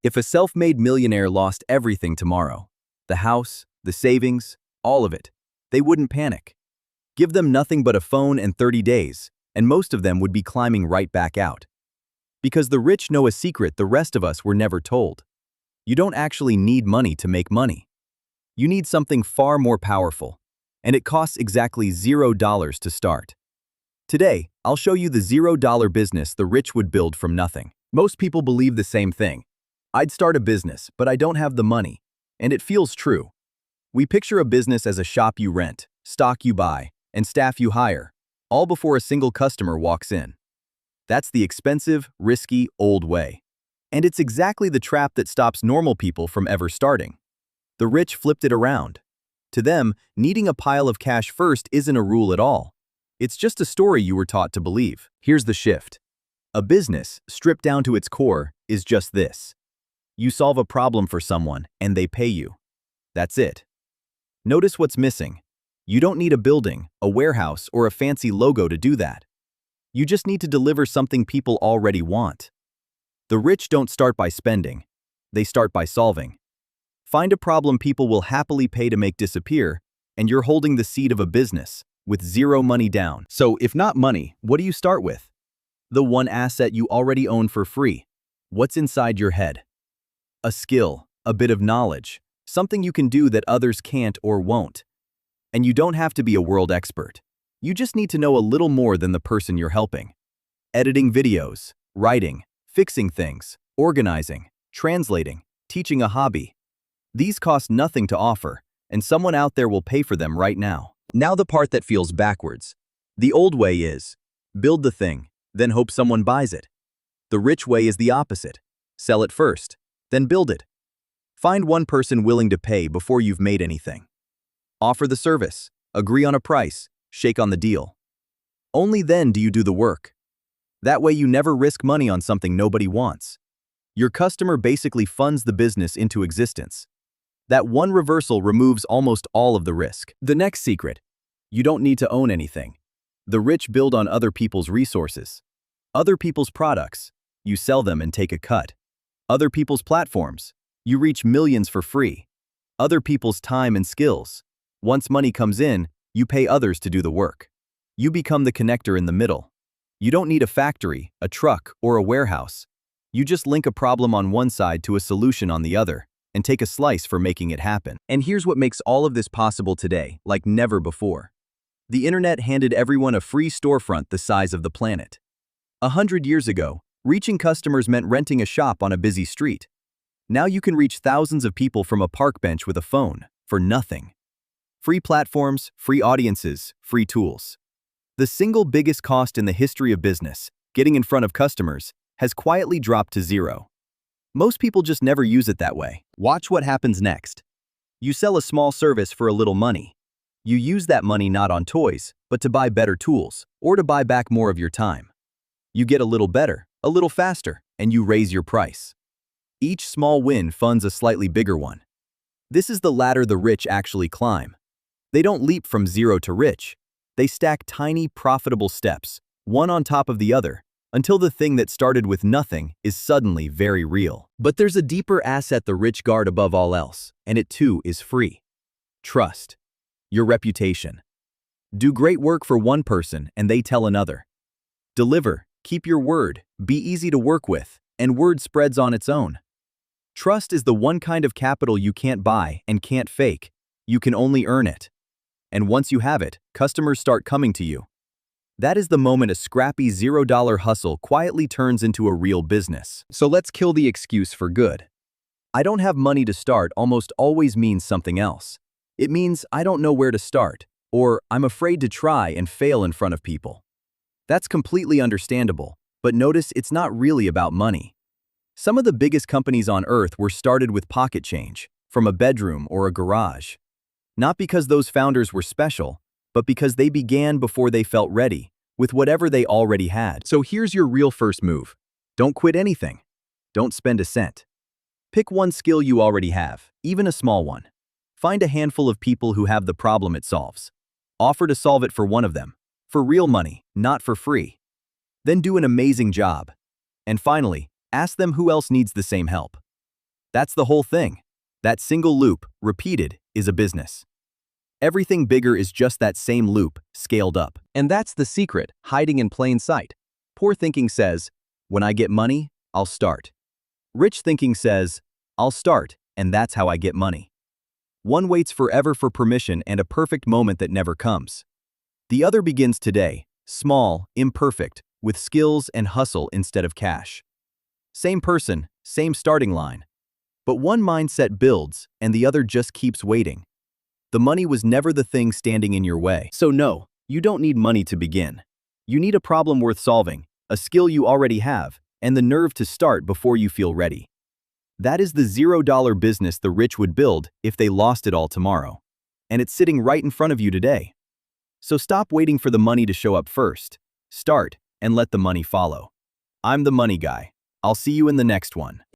If a self-made millionaire lost everything tomorrow, the house, the savings, all of it, they wouldn't panic. Give them nothing but a phone and 30 days, and most of them would be climbing right back out. Because the rich know a secret the rest of us were never told. You don't actually need money to make money. You need something far more powerful, and it costs exactly $0 to start. Today, I'll show you the $0 business the rich would build from nothing. Most people believe the same thing. I'd start a business, but I don't have the money. And it feels true. We picture a business as a shop you rent, stock you buy, and staff you hire, all before a single customer walks in. That's the expensive, risky, old way. And it's exactly the trap that stops normal people from ever starting. The rich flipped it around. To them, needing a pile of cash first isn't a rule at all. It's just a story you were taught to believe. Here's the shift. A business, stripped down to its core, is just this. You solve a problem for someone, and they pay you. That's it. Notice what's missing. You don't need a building, a warehouse, or a fancy logo to do that. You just need to deliver something people already want. The rich don't start by spending. They start by solving. Find a problem people will happily pay to make disappear, and you're holding the seed of a business, with zero money down. So if not money, what do you start with? The one asset you already own for free. What's inside your head? A skill, a bit of knowledge, something you can do that others can't or won't. And you don't have to be a world expert. You just need to know a little more than the person you're helping. Editing videos, writing, fixing things, organizing, translating, teaching a hobby. These cost nothing to offer, and someone out there will pay for them right now. Now the part that feels backwards. The old way is, build the thing, then hope someone buys it. The rich way is the opposite. Sell it first, then build it. Find one person willing to pay before you've made anything. Offer the service, agree on a price, shake on the deal. Only then do you do the work. That way you never risk money on something nobody wants. Your customer basically funds the business into existence. That one reversal removes almost all of the risk. The next secret. You don't need to own anything. The rich build on other people's resources. Other people's products. You sell them and take a cut. Other people's platforms. You reach millions for free. Other people's time and skills. Once money comes in, you pay others to do the work. You become the connector in the middle. You don't need a factory, a truck, or a warehouse. You just link a problem on one side to a solution on the other, and take a slice for making it happen. And here's what makes all of this possible today, like never before. The internet handed everyone a free storefront the size of the planet. 100 years ago, reaching customers meant renting a shop on a busy street. Now you can reach thousands of people from a park bench with a phone, for nothing. Free platforms, free audiences, free tools. The single biggest cost in the history of business, getting in front of customers, has quietly dropped to zero. Most people just never use it that way. Watch what happens next. You sell a small service for a little money. You use that money not on toys, but to buy better tools, or to buy back more of your time. You get a little better, a little faster, and you raise your price. Each small win funds a slightly bigger one. This is the ladder the rich actually climb. They don't leap from zero to rich. They stack tiny, profitable steps, one on top of the other, until the thing that started with nothing is suddenly very real. But there's a deeper asset the rich guard above all else, and it too is free. Trust. Your reputation. Do great work for one person and they tell another. Deliver, keep your word, be easy to work with, and word spreads on its own. Trust is the one kind of capital you can't buy and can't fake. You can only earn it. And once you have it, customers start coming to you. That is the moment a scrappy $0 hustle quietly turns into a real business. So let's kill the excuse for good. I don't have money to start almost always means something else. It means I don't know where to start, or I'm afraid to try and fail in front of people. That's completely understandable, but notice it's not really about money. Some of the biggest companies on earth were started with pocket change, from a bedroom or a garage. Not because those founders were special, but because they began before they felt ready, with whatever they already had. So here's your real first move. Don't quit anything. Don't spend a cent. Pick one skill you already have, even a small one. Find a handful of people who have the problem it solves. Offer to solve it for one of them, for real money, not for free. Then do an amazing job. And finally, ask them who else needs the same help. That's the whole thing. That single loop, repeated, is a business. Everything bigger is just that same loop, scaled up. And that's the secret, hiding in plain sight. Poor thinking says, when I get money, I'll start. Rich thinking says, I'll start, and that's how I get money. One waits forever for permission and a perfect moment that never comes. The other begins today, small, imperfect, with skills and hustle instead of cash. Same person, same starting line. But one mindset builds, and the other just keeps waiting. The money was never the thing standing in your way. So no, you don't need money to begin. You need a problem worth solving, a skill you already have, and the nerve to start before you feel ready. That is the $0 business the rich would build if they lost it all tomorrow. And it's sitting right in front of you today. So stop waiting for the money to show up first. Start, and let the money follow. I'm the money guy. I'll see you in the next one.